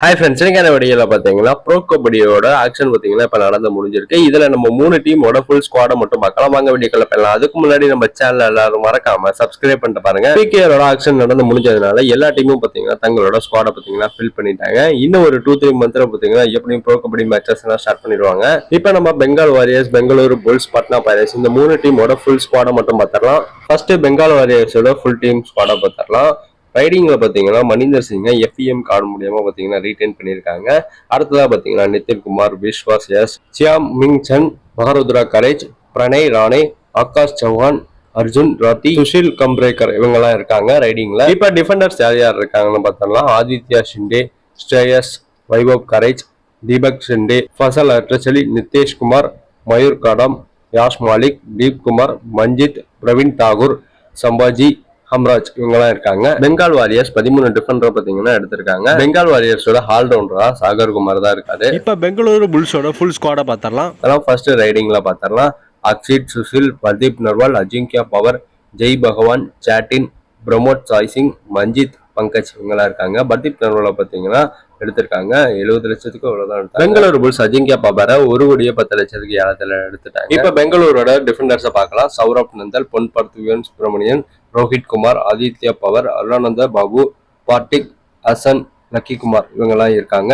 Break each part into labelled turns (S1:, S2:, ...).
S1: Hi friends, இன்னைக்கான வீடியோல பாத்தீங்கன்னா ப்ரோ கபடியோட ஆக்ஷன் பாத்தீங்கன்னா இப்ப நடந்து முடிஞ்சிருக்கு. இதுல நம்ம 3 டீமோட ஃபுல் ஸ்குவாட மட்டும் பார்க்கலாம். வாங்க வீடியோக்குள்ள போகலாம். அதுக்கு முன்னாடி நம்ம சேனல் எல்லாரும் மறக்காம சப்ஸ்கிரைப் பண்ணிட்டு பாருங்க. பிகேஆரோட ஆக்ஷன் நடந்து முடிஞ்சதுனால எல்லா டீமும் பாத்தீங்கன்னா தங்களோட ஸ்குவாட பாத்தீங்கன்னா ஃபில் பண்ணிட்டாங்க. இன்னும் ஒரு 2-3 மந்த்ல பாத்தீங்கன்னா எப்படியும் ப்ரோ கபடி மேட்சஸ் எல்லாம் ஸ்டார்ட் பண்ணிடுவாங்க. இப்ப நம்ம Bengal Warriors, Bengaluru Bulls, Patna Pirates இந்த 3 டீமோட ஃபுல் ஸ்குவாட மட்டும் பார்த்தரலாம். ஃபர்ஸ்ட் பெங்கால் வாரியர்ஸோட ஃபுல் டீம் ஸ்குவாட பார்த்தரலாம். ரைடிங்ல பாத்தீங்கன்னா மணிந்தர் சிங்கை எஃப்இஎம் கார்டு மூலியமா பாத்தீங்கன்னா ரீடைன் பண்ணிருக்காங்க. அடுத்ததா பாத்தீங்கன்னா Nitinkumar, Vishwas S, Shih Ming Sun, Maharudra Garje, Pranay Rane, Aakash Chauhan, Arjun Rathi, Sushil Kambrekar இவங்க எல்லாம் இருக்காங்க ரைடிங்ல. இப்ப டிஃபெண்டர்ஸ் யார் யார் இருக்காங்கன்னு பார்த்தோம்னா ஆதித்யா ஷிண்டே, ஸ்ரேயஸ், வைபவ் கரேஜ், தீபக் ஷிண்டே, ஃபசல் அட்ரச்சலி, நிதேஷ்குமார், மயூர் காடம், யாஷ் மாலிக், தீப் குமார், மஞ்சித், பிரவீன் தாகூர், சம்பாஜி, ஹம்ராஜ் இவங்கெல்லாம் இருக்காங்க. பெங்கால் வாரியர்ஸ் 13 டிஃபெண்டர் பாத்தீங்கன்னா எடுத்திருக்காங்க. பெங்கால் வாரியர்ஸோட ஆல்ரவுண்டரா சாகர் குமார் தான் இருக்காரு.
S2: இப்ப பெங்களூரு புல்ஸோட ஃபுல் ஸ்குவாட பாத்திரலாம்.
S1: அதெல்லாம் ஃபர்ஸ்ட் ரைடிங்ல பாத்திரலாம். அக்ஷித், சுஷில், பர்தீப் நர்வால், அஜிங்கியா பவர், ஜெய் பகவான், சாட்டின், பிரமோத் சாய் சிங், மஞ்சித், பங்கஜ் இவங்கெல்லாம் இருக்காங்க. பர்தீப் நர்வால பாத்தீங்கன்னா எடுத்திருக்காங்க. 70 லட்சத்துக்கு அவ்வளவுதான் எடுத்தாங்க. பெங்களூரு புல்ஸ் அஜிங்கியா பவரை 1,10,00,000 ஏலத்துல எடுத்துட்டாங்க. இப்ப பெங்களூரோட டிஃபெண்டர்ஸை பார்க்கலாம். சௌரப் நந்தல், பொன் பர்த்துவியன் சுப்பிரமணியன், ரோஹித் குமார், ஆதித்யா பவர், அருணானந்த பாபு, பார்த்திக், ஹசன், லக்கி குமார் இவங்கெல்லாம் இருக்காங்க.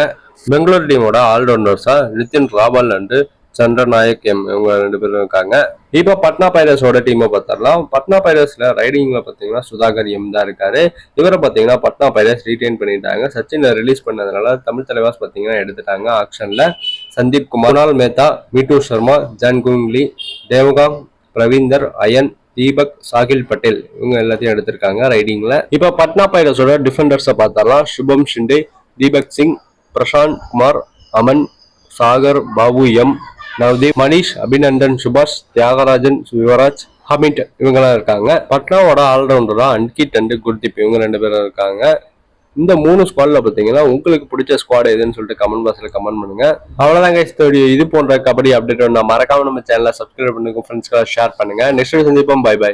S1: பெங்களூர் டீமோட ஆல்ரவுண்டர்ஸா நிதின் ராவல் அண்ட் சந்திரநாயக் எம் இவங்க 2 பேரும் இருக்காங்க. இப்ப பட்னா பைரேட்ஸோட டீமை பார்த்தரலாம். பட்னா பைரேட்ஸ்ல ரைடிங்ல பாத்தீங்கன்னா சுதாகர் எம் தான் இருக்காரு. இவரை பாத்தீங்கன்னா பட்னா பைரேட்ஸ் ரீடைன் பண்ணிட்டாங்க. சச்சினை ரிலீஸ் பண்ணதுனால தமிழ் தலைவாஸ் பாத்தீங்கன்னா எடுத்துட்டாங்க. ஆக்ஷன்ல சந்தீப் குமார், குணால் மேத்தா, மீட்டு சர்மா, ஜான் குங்லி, தேவகாங், பிரவீந்தர், அயன், தீபக், சாகில் பட்டேல் இவங்க எல்லாத்தையும் எடுத்திருக்காங்க ரைடிங்ல. இப்ப பட்னா பைரேட்ஸோட டிஃபெண்டர்ஸை பார்த்தரலாம். சுபம் ஷிண்டே, தீபக் சிங், பிரசாந்த் குமார், அமன், சாகர், பாபு எம், நவ்தீப், மணிஷ், அபிநந்தன், சுபாஷ், தியாகராஜன், யுவராஜ், ஹமிட் இவங்கெல்லாம் இருக்காங்க. பட்னாவோட ஆல்ரவுண்டரா அன்கிட் அண்ட் குர்தீப் இவங்க 2 பேரும் இருக்காங்க. இந்த 3 ஸ்குவாட்ல பாத்தீங்கன்னா உங்களுக்கு பிடிச்ச ஸ்குவாட் எதுன்னு சொல்லிட்டு கமெண்ட் பாக்ஸ்ல கமெண்ட் பண்ணுங்க. அவ்வளவுதாங்க. இது போன்ற கபடி அப்டேட் மறக்காம நம்ம சேனலை சப்ஸ்கிரைப் பண்ணுங்க, ஃப்ரெண்ட்ஸ்க்கு ஷேர் பண்ணுங்க. நெக்ஸ்ட் சந்திப்போம். Bye by.